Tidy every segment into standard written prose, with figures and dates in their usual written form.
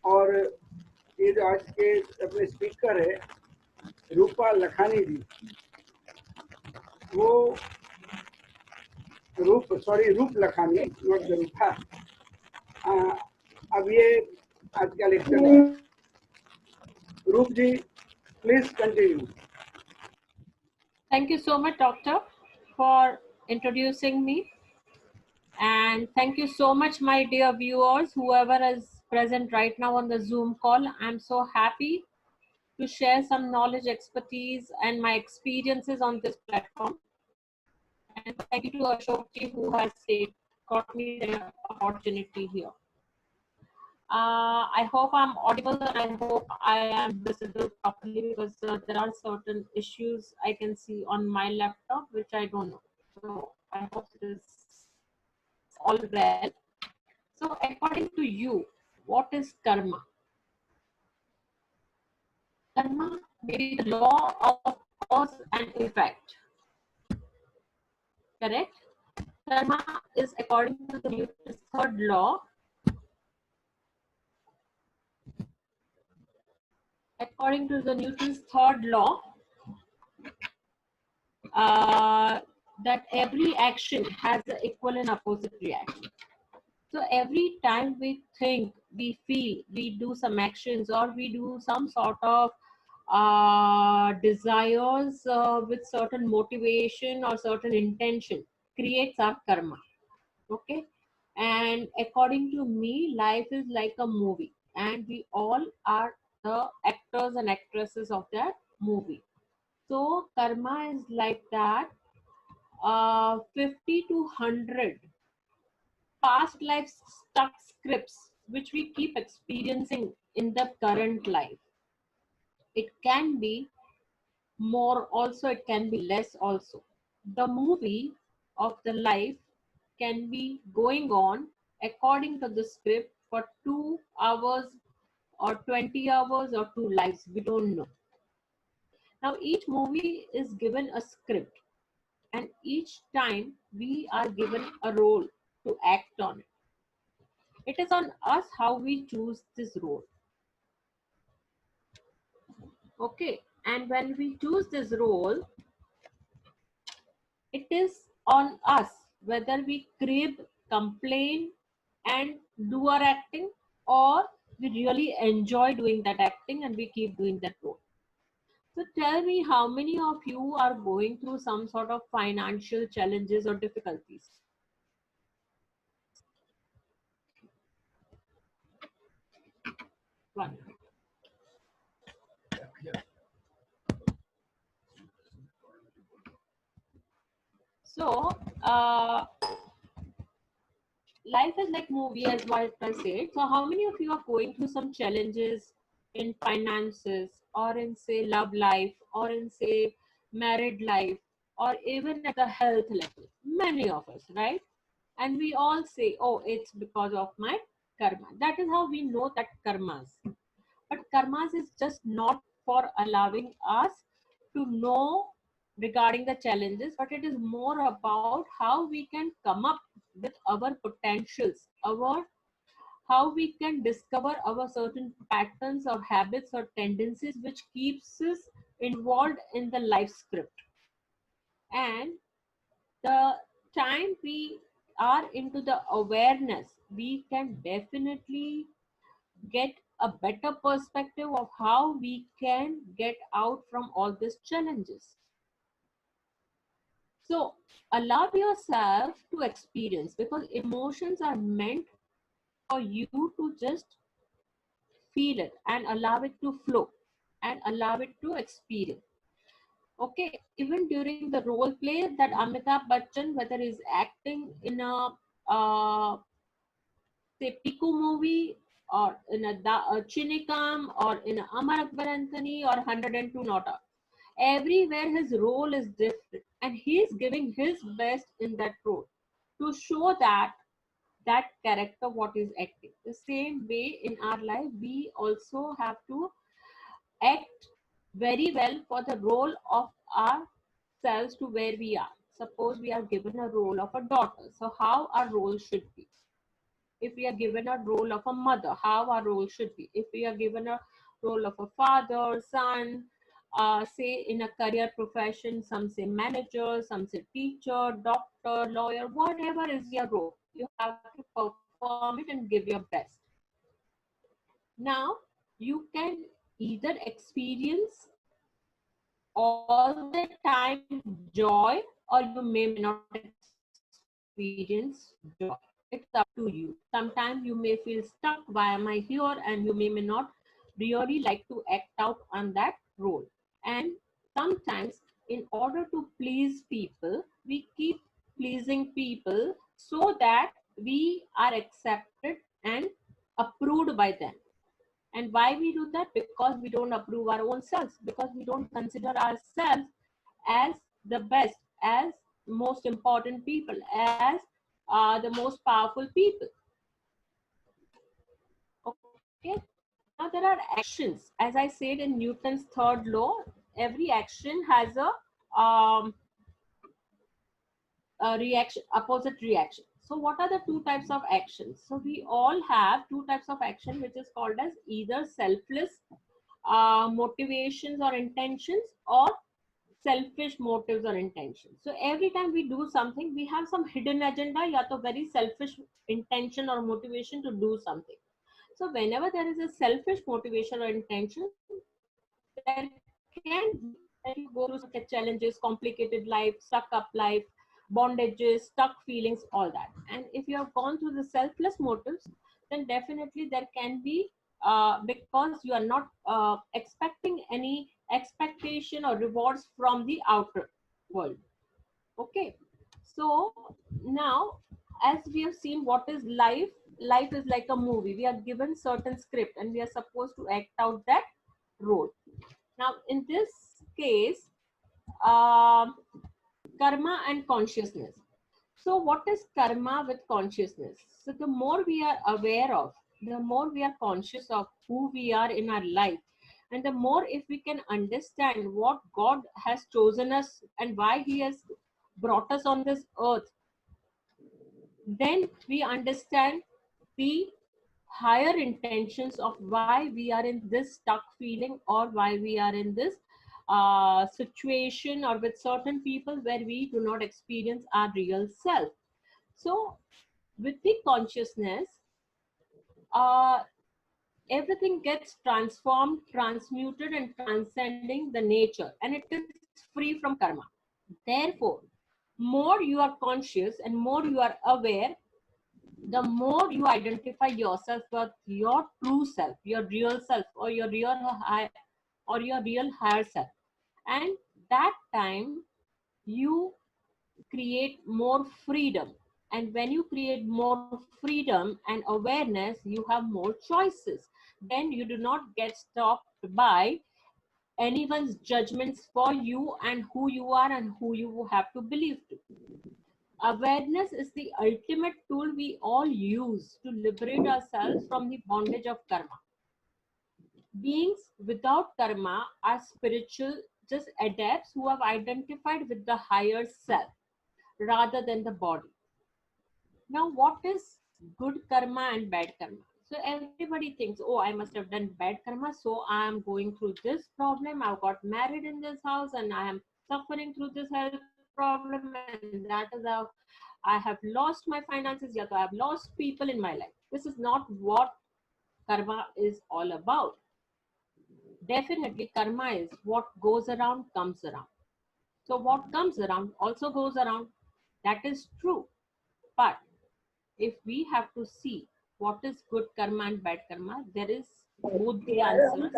और ये जो आज के अपने स्पीकर है रूपा लखानी जी, वो रूप लखानी, नॉट द रूपा। अब ये आज का लेक्चर है। Roop ji, please continue. Thank you so much, Doctor, for introducing me. And thank you so much, my dear viewers, whoever is present right now on the Zoom call. I'm so happy to share some knowledge, expertise, and my experiences on this platform. And thank you to Ashokji who has got me the opportunity here. I hope I'm audible and I hope I am visible properly because there are certain issues I can see on my laptop which I don't know. So I hope it is all well. So according to you, what is karma? Karma may be the law of cause and effect. Correct? Karma is according to the Newton's third law. According to the Newton's third law, that every action has an equal and opposite reaction. So every time we think, we feel, we do some actions or we do some sort of desires with certain motivation or certain intention creates our karma. Okay. And according to me, life is like a movie and we all are the actors and actresses of that movie. So karma is like that 50 to 100 past life stuck scripts which we keep experiencing in the current life. It can be more also, it can be less also. The movie of the life can be going on according to the script for 2 hours or 20 hours or 2 lives, we don't know. Now each movie is given a script and each time we are given a role to act on it. It is on us how we choose this role. Okay, and when we choose this role, it is on us whether we crib, complain, and do our acting, or we really enjoy doing that acting and we keep doing that role. So tell me, how many of you are going through some sort of financial challenges or difficulties? One. So, life is like movie, as what I said. So how many of you are going through some challenges in finances or in say love life or in say married life or even at the health level? Many of us, right? And we all say, oh, it's because of my karma. That is how we know that karmas. But karmas is just not for allowing us to know regarding the challenges, but it is more about how we can come up with our potentials, our how we can discover our certain patterns or habits or tendencies which keeps us involved in the life script. And the time we are into the awareness, we can definitely get a better perspective of how we can get out from all these challenges. So allow yourself to experience, because emotions are meant for you to just feel it and allow it to flow and allow it to experience. Okay, even during the role play that Amitabh Bachchan, whether he's acting in a say Piku movie or in a Chinikam or in a Amar Akbar Anthony or 102 Nota, everywhere his role is different and he is giving his best in that role to show that that character what is acting. The same way in our life, we also have to act very well for the role of ourselves to where we are. Suppose we are given a role of a daughter, so how our role should be. if we are given a role of a mother, how our role should be. If we are given a role of a father, son, say in a career profession, some say manager, some say teacher, doctor, lawyer, whatever is your role, you have to perform it and give your best. Now, you can either experience all the time joy, or you may not experience joy. It's up to you. Sometimes you may feel stuck. Why am I here? And you may not really like to act out on that role. And sometimes, in order to please people, we keep pleasing people so that we are accepted and approved by them. And why we do that? Because we don't approve our own selves, because we don't consider ourselves as the best, as most important people, as the most powerful people. Okay. Now there are actions. As I said in Newton's third law, every action has a reaction, opposite reaction. So what are the two types of actions? So we all have two types of action, which is called as either selfless motivations or intentions, or selfish motives or intentions. So every time we do something, we have some hidden agenda, ya to very selfish intention or motivation to do something. So whenever there is a selfish motivation or intention, there can be that you go through some challenges, complicated life, stuck up life, bondages, stuck feelings, all that. And if you have gone through the selfless motives, then definitely there can be, because you are not expecting any expectation or rewards from the outer world. Okay. So now, as we have seen, what is life? Life is like a movie. We are given certain script and we are supposed to act out that role. Now, in this case, um, karma and consciousness. So, what is karma with consciousness? So, the more we are aware of, the more we are conscious of who we are in our life, and the more if we can understand what God has chosen us and why He has brought us on this earth, then we understand the higher intentions of why we are in this stuck feeling, or why we are in this situation or with certain people where we do not experience our real self. So with the consciousness, uh, everything gets transformed, transmuted, and transcending the nature, and it is free from karma. Therefore, more you are conscious and more you are aware, the more you identify yourself with your true self, your real self, or your real high, or your real higher self. And that time you create more freedom. And when you create more freedom and awareness, you have more choices. Then you do not get stopped by anyone's judgments for you and who you are and who you have to believe to. Awareness is the ultimate tool we all use to liberate ourselves from the bondage of karma. Beings without karma are spiritual, just adepts who have identified with the higher self rather than the body. Now, what is good karma and bad karma? So everybody thinks, oh, I must have done bad karma, so I am going through this problem. I got married in this house and I am suffering through this health problem, and that is how I have lost my finances, yet I have lost people in my life. This is not what karma is all about. Definitely, karma is what goes around comes around. So what comes around also goes around. That is true. But if we have to see what is good karma and bad karma, there is both the answers.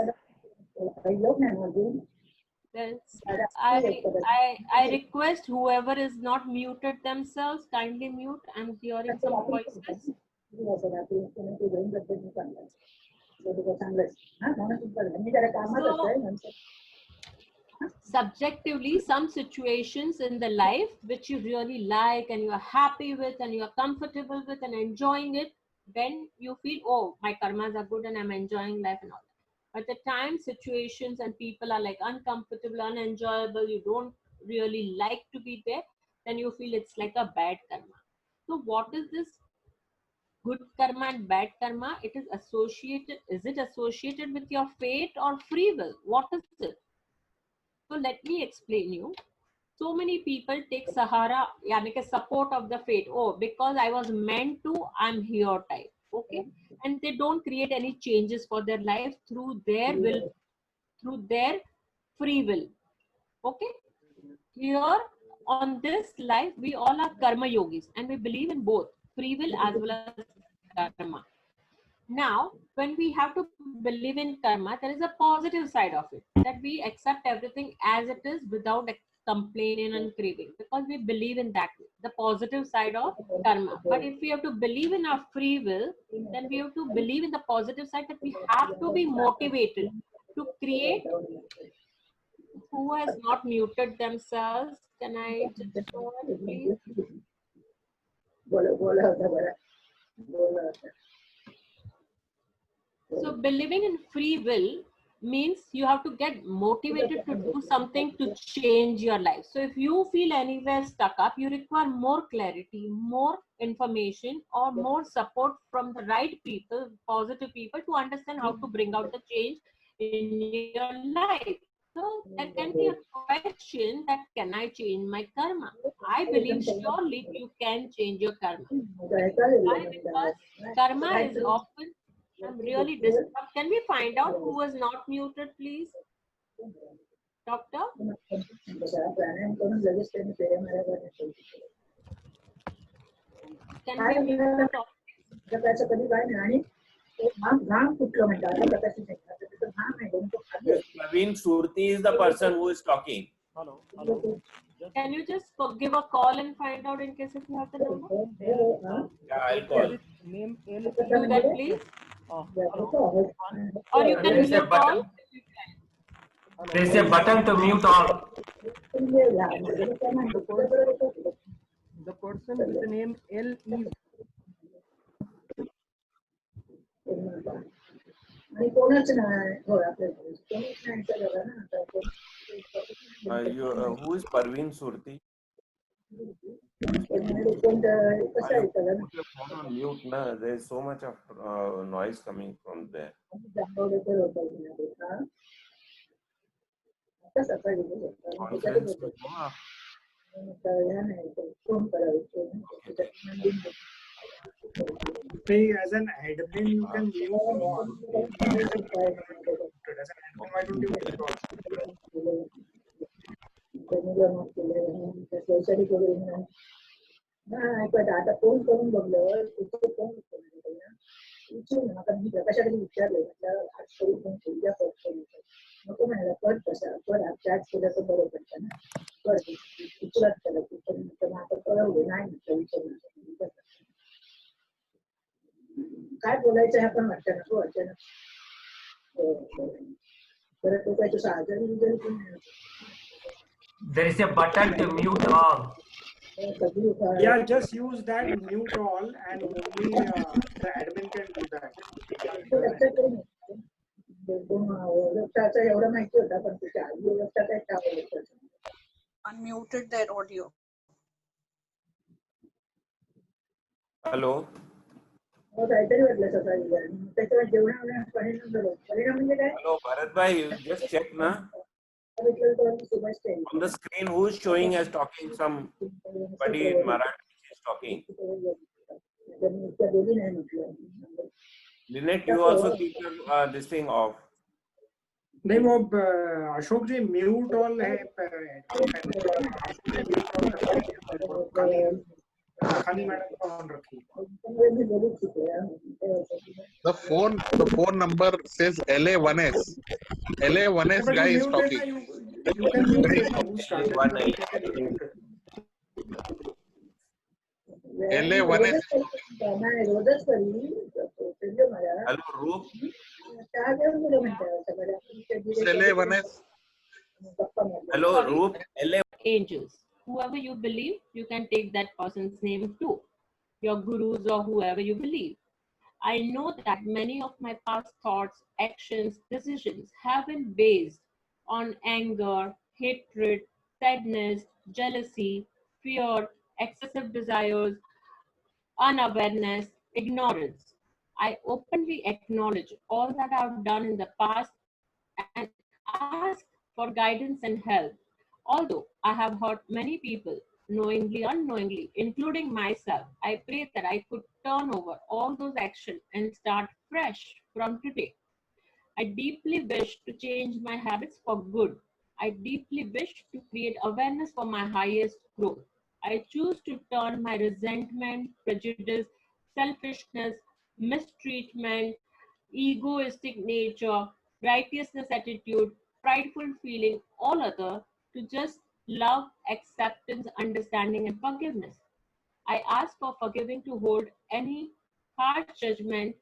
There's, I request whoever is not muted themselves, kindly mute. I'm hearing some voices. So, subjectively, some situations in the life which you really like and you are happy with and you are comfortable with and enjoying it, then you feel, oh, my karmas are good and I'm enjoying life and all that. But the time situations and people are like uncomfortable, unenjoyable, you don't really like to be there, then you feel it's like a bad karma. So what is this good karma and bad karma, it is associated. Is it associated with your fate or free will? What is it? So let me explain you. So many people take Sahara, yani ke support of the fate. Oh, because I was meant to, I'm here type. Okay. And they don't create any changes for their life through their will, through their free will. Okay. Here on this life, we all are karma yogis and we believe in both free will as well as karma. Now, when we have to believe in karma, there is a positive side of it, that we accept everything as it is without complaining and craving, because we believe in that way, the positive side of karma. But if we have to believe in our free will, then we have to believe in the positive side, that we have to be motivated to create. Who has not muted themselves? Can I just show it, please? So believing in free will means you have to get motivated to do something to change your life. So if you feel anywhere stuck up, you require more clarity, more information, or more support from the right people, positive people, to understand how to bring out the change in your life. So there can be a question that, can I change my karma? I believe surely you can change your karma. Why? Because karma is often, I'm really disturbed. Can we find out who was not muted, please? Doctor? Can we mute all? Praveen Surti is the person who is talking. Hello, hello. Can you just give a call and find out in case if you have the number? Yeah, I'll call. Name L. Do that, please. Hello. Or you can There is a mute all. button. There is a button to mute all. The person with the name L is Who is Parveen Surti? Put your phone on mute. Na? There is so much of noise coming from there. Conference में हो आप? As an admin, you can mute all. As an admin, why don't you mute all? There is a button to mute all. Yeah, just use that mute all, and only the admin can do that. Unmuted their audio. Hello. हो काहीतरी वाटलं सकाळी त्याच्यावर जेवणावर परिणाम झालो परिणाम म्हणजे काय Hello, Bharat bhai, you just check na. On the screen, who is showing as talking? Somebody in Marathi is talking. Lynette, you also keep your this thing off. नहीं वो अशोक जी म्यूट ऑल है खानी मैडम को on रखी The phone number says LA1S. LA1S guy is talking. You can mute it now. Who started? LA1S. Hello, Roop. LA1S. Hello, Roop. LA. Angels. Whoever you believe, you can take that person's name too. Your gurus or whoever you believe. I know that many of my past thoughts, actions, decisions have been based on anger, hatred, sadness, jealousy, fear, excessive desires, unawareness, ignorance. I openly acknowledge all that I've done in the past and ask for guidance and help. Although I have hurt many people, knowingly, unknowingly, including myself, I pray that I could turn over all those actions and start fresh from today. I deeply wish to change my habits for good. I deeply wish to create awareness for my highest growth. I choose to turn my resentment, prejudice, selfishness, mistreatment, egoistic nature, righteousness attitude, prideful feeling, all other to just love, acceptance, understanding, and forgiveness. I ask for forgiving to hold any harsh judgment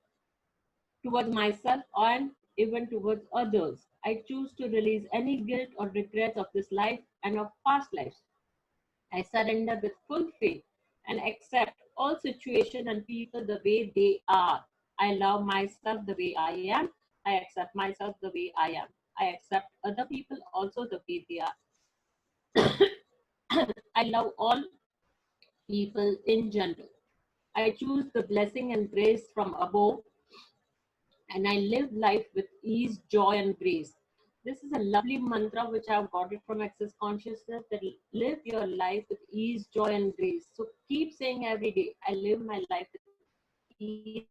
towards myself and even towards others. I choose to release any guilt or regrets of this life and of past lives. I surrender with full faith and accept all situations and people the way they are. I love myself the way I am. I accept myself the way I am. I accept other people also the way they are. I love all people in general. I choose the blessing and grace from above, and I live life with ease, joy, and grace. This is a lovely mantra which I've got it from Access Consciousness, that live your life with ease, joy, and grace. So keep saying every day, I live my life with ease,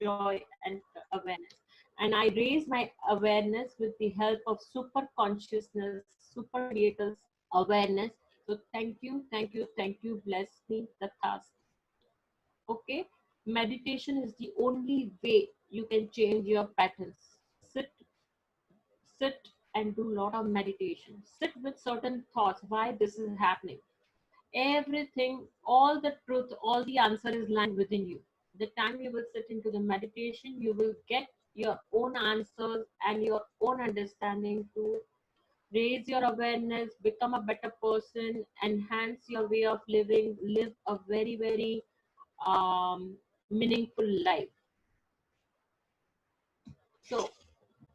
joy, and awareness. And I raise my awareness with the help of super consciousness, super creators awareness. So thank you. Bless me, the task. Okay, meditation is the only way you can change your patterns. Sit sit and do a lot of meditation. Sit with certain thoughts why this is happening. Everything, all the truth, all the answer is lying within you. The time you will sit into the meditation, you will get your own answers and your own understanding to raise your awareness, become a better person, enhance your way of living, live a very um, meaningful life. So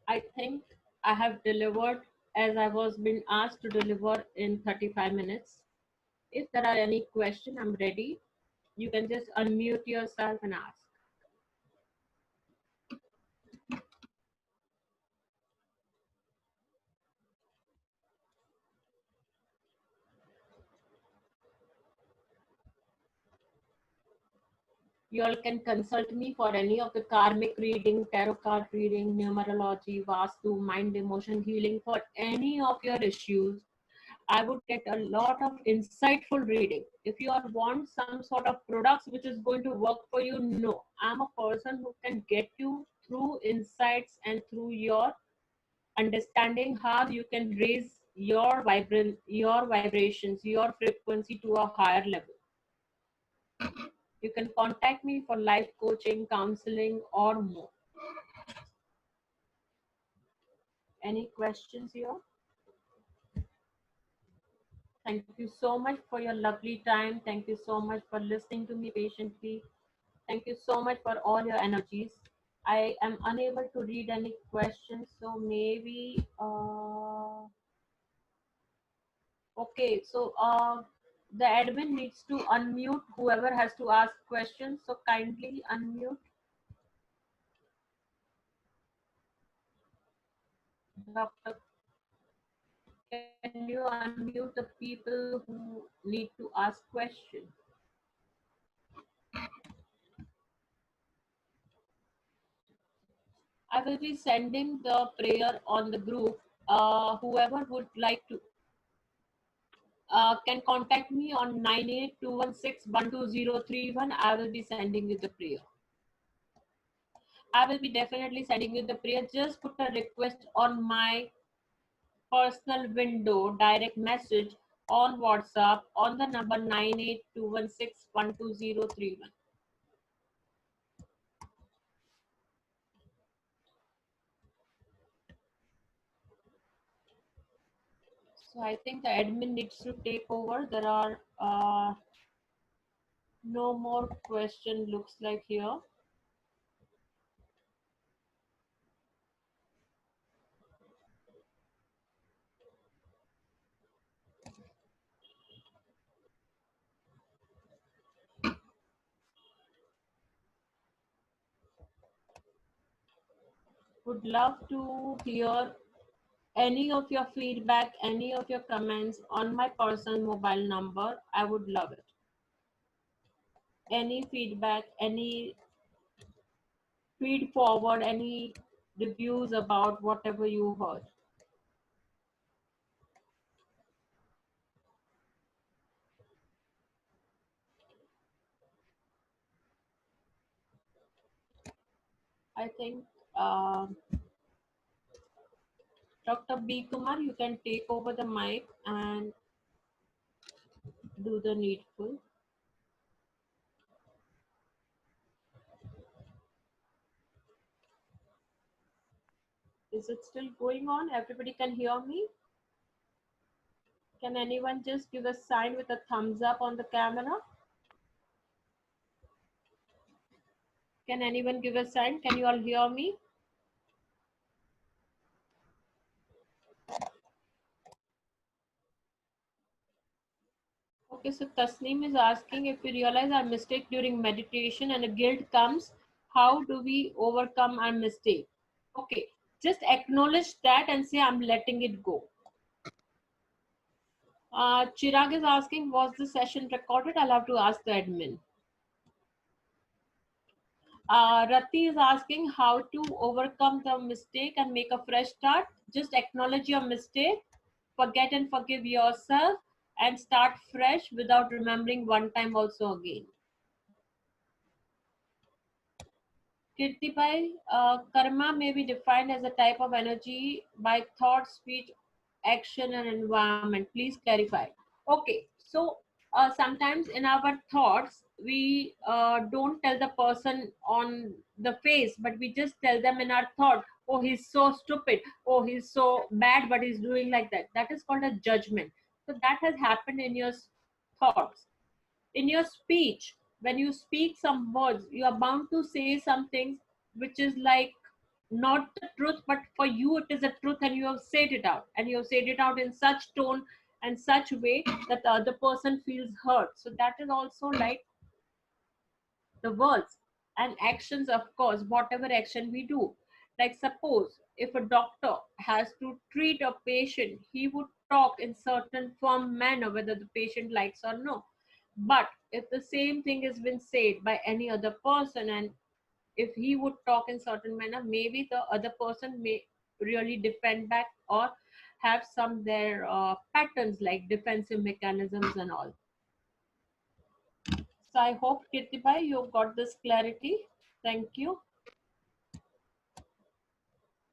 I think I have delivered as I was being asked to deliver in 35 minutes. If there are any questions, I'm ready. You can just unmute yourself and ask. You all can consult me for any of the karmic reading, tarot card reading, numerology, vastu, mind emotion healing, for any of your issues. I would get a lot of insightful reading. If you all want some sort of products which is going to work for you, no. I'm a person who can get you through insights and through your understanding how you can raise your vibrations, your frequency to a higher level. You can contact me for life coaching, counseling, or more. Any questions here? Thank you so much for your lovely time. Thank you so much for listening to me patiently. Thank you so much for all your energies. I am unable to read any questions, so maybe okay. So the admin needs to unmute whoever has to ask questions. So kindly unmute. Doctor, can you unmute the people who need to ask questions? I will be sending the prayer on the group. Whoever would like to can contact me on 9821612031. I will be sending you the prayer. I will be definitely sending you the prayer. Just put a request on my personal window direct message on WhatsApp on the number 9821612031. So I think the admin needs to take over. There are no more question looks like here. Would love to hear any of your feedback, any of your comments on my personal mobile number. I would love it. Any feedback, any feed forward, any reviews about whatever you heard. I think Dr. B. Kumar, you can take over the mic and do the needful. Is it still going on? Everybody can hear me? Can anyone just give a sign with a thumbs up on the camera? Can anyone give a sign? Can you all hear me? Okay, so Tasneem is asking, if we realize our mistake during meditation and a guilt comes, how do we overcome our mistake? Okay, just acknowledge that and say, I'm letting it go. Chirag is asking, was the session recorded? I'll have to ask the admin. Rati is asking how to overcome the mistake and make a fresh start. Just acknowledge your mistake, forget and forgive yourself, and start fresh without remembering one time also again. Kirti karma may be defined as a type of energy by thought, speech, action, and environment. Please clarify. Okay, so sometimes in our thoughts, we don't tell the person on the face, but we just tell them in our thought, oh, he's so stupid, oh, he's so bad, but he's doing like that. That is called a judgment. So that has happened in your thoughts. In your speech, when you speak some words, you are bound to say some things which is like not the truth, but for you it is a truth, and you have said it out, and you have said it out in such tone and such way that the other person feels hurt. So that is also like the words and actions. Of course, whatever action we do, like suppose if a doctor has to treat a patient, he would talk in certain firm manner whether the patient likes or no. But if the same thing has been said by any other person, and if he would talk in certain manner, maybe the other person may really defend back or have some their patterns like defensive mechanisms and all. So I hope, Kirtibai, you got this clarity. Thank you.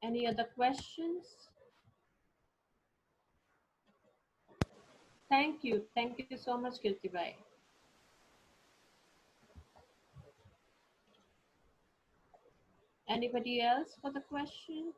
Any other questions? Thank you. Thank you so much, Kirtibai. Anybody else for the question?